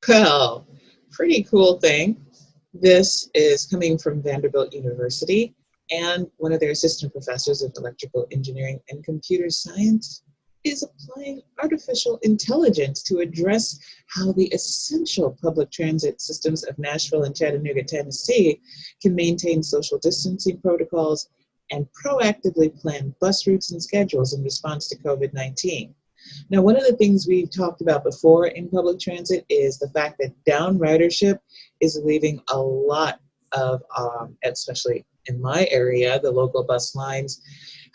Well, pretty cool thing. This is coming from Vanderbilt University, and one of their assistant professors of electrical engineering and computer science is applying artificial intelligence to address how the essential public transit systems of Nashville and Chattanooga, Tennessee can maintain social distancing protocols and proactively plan bus routes and schedules in response to COVID-19. Now, one of the things we've talked about before in public transit is the fact that down ridership is leaving a lot of, especially in my area, the local bus lines,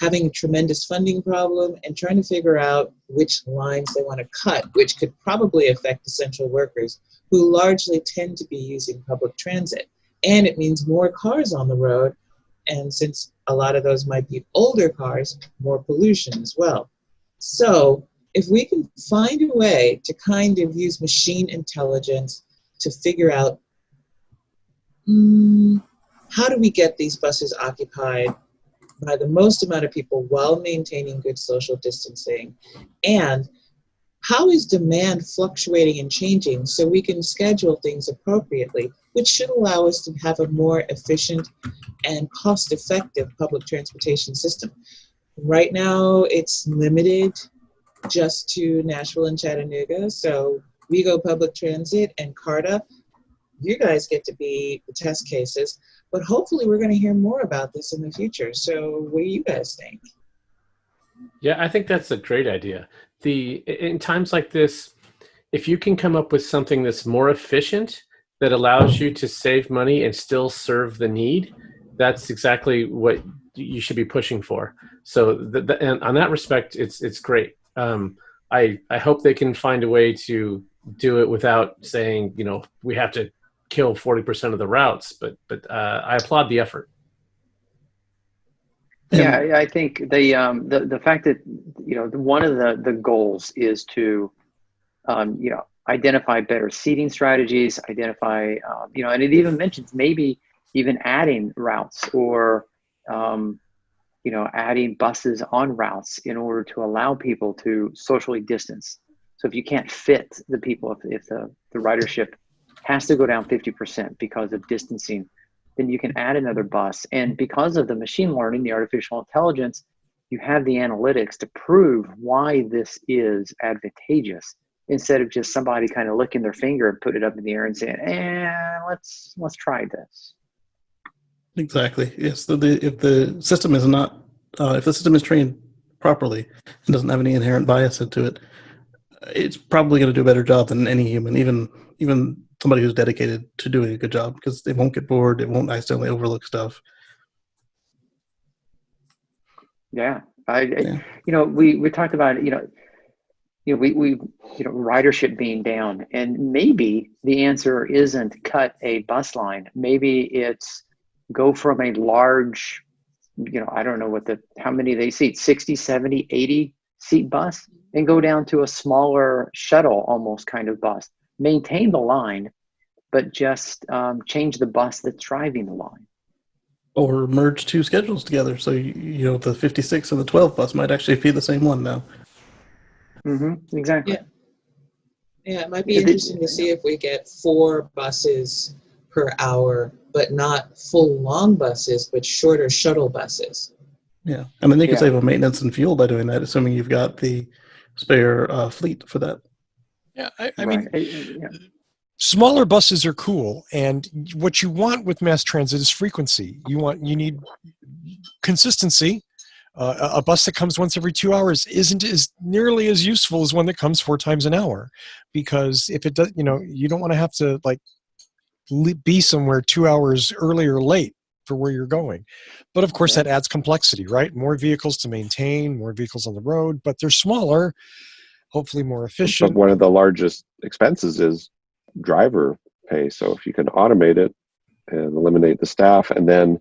having a tremendous funding problem and trying to figure out which lines they want to cut, which could probably affect essential workers who largely tend to be using public transit. And it means more cars on the road. And since a lot of those might be older cars, more pollution as well. So if we can find a way to kind of use machine intelligence to figure out how do we get these buses occupied by the most amount of people while maintaining good social distancing, and how is demand fluctuating and changing so we can schedule things appropriately, which should allow us to have a more efficient and cost-effective public transportation system. Right now, it's limited just to Nashville and Chattanooga. So WeGo Public Transit and CARTA, you guys get to be the test cases, but hopefully we're going to hear more about this in the future. So what do you guys think? Yeah, I think that's a great idea. In times like this, if you can come up with something that's more efficient, that allows you to save money and still serve the need, that's exactly what you should be pushing for. So and on that respect, it's great. I hope they can find a way to do it without saying, we have to kill 40% of the routes, but I applaud the effort. Yeah, I think the fact that one of the goals is to identify better seating strategies, identify and it even mentions maybe even adding routes or adding buses on routes in order to allow people to socially distance. So if you can't fit the people, if the ridership has to go down 50% because of distancing, then you can add another bus. And because of the machine learning, the artificial intelligence, you have the analytics to prove why this is advantageous, instead of just somebody kind of licking their finger and put it up in the air and saying, let's try this. Exactly. Yes. If the system is not, if the system is trained properly and doesn't have any inherent bias into it, it's probably going to do a better job than any human, even somebody who's dedicated to doing a good job, because they won't get bored. It won't accidentally overlook stuff. Yeah. We talked about, ridership being down, and maybe the answer isn't cut a bus line. Maybe it's go from a large, I don't know how many they seat, 60, 70, 80 seat bus, and go down to a smaller shuttle almost kind of bus. Maintain the line, but just change the bus that's driving the line. Or merge two schedules together. So, the 56 and the 12 bus might actually be the same one now. Mm-hmm, exactly. Yeah, it might be interesting to see if we get 4 buses per hour, but not full long buses, but shorter shuttle buses. Yeah. I mean, they could save on maintenance and fuel by doing that, assuming you've got the spare fleet for that. Yeah, I mean, smaller buses are cool, and what you want with mass transit is frequency. You need consistency. A bus that comes once every 2 hours isn't as nearly as useful as one that comes 4 times an hour, because if it does, you don't want to have to be somewhere 2 hours early or late for where you're going. But of course, that adds complexity, right? More vehicles to maintain, more vehicles on the road, but they're smaller, hopefully more efficient. But one of the largest expenses is driver pay. So if you can automate it and eliminate the staff, and then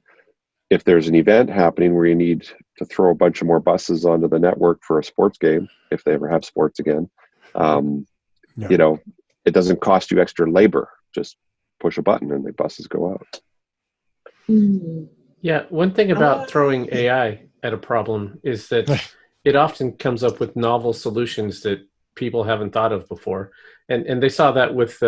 if there's an event happening where you need to throw a bunch of more buses onto the network for a sports game, if they ever have sports again, it doesn't cost you extra labor. Just push a button and the buses go out. Yeah, one thing about throwing AI at a problem is that it often comes up with novel solutions that people haven't thought of before. And they saw that with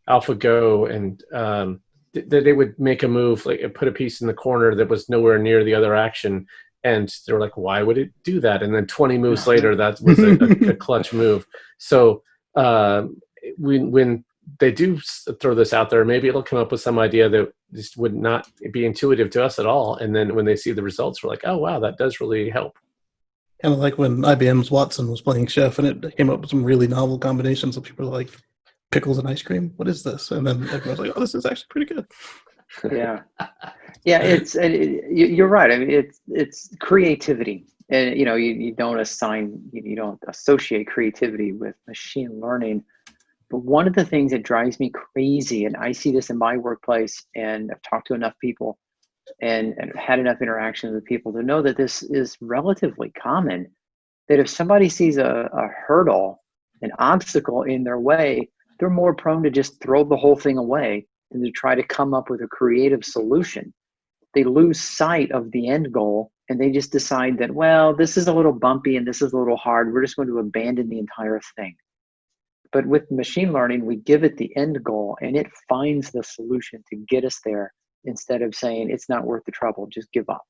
AlphaGo, and they would make a move, like put a piece in the corner that was nowhere near the other action, and they were like, why would it do that? And then 20 moves later, that was a clutch move. So when they do throw this out there, maybe it'll come up with some idea that just would not be intuitive to us at all. And then when they see the results, we're like, oh, wow, that does really help. Kind of like when IBM's Watson was playing chef, and it came up with some really novel combinations. So people were like, pickles and ice cream, what is this? And then everyone's like, oh, this is actually pretty good. Yeah. You're right. I mean, it's creativity, and you don't associate creativity with machine learning. But one of the things that drives me crazy, and I see this in my workplace, and I've talked to enough people and had enough interactions with people to know that this is relatively common, that if somebody sees a hurdle, an obstacle in their way, they're more prone to just throw the whole thing away than to try to come up with a creative solution. They lose sight of the end goal, and they just decide that, well, this is a little bumpy and this is a little hard. We're just going to abandon the entire thing. But with machine learning, we give it the end goal, and it finds the solution to get us there, instead of saying it's not worth the trouble, just give up.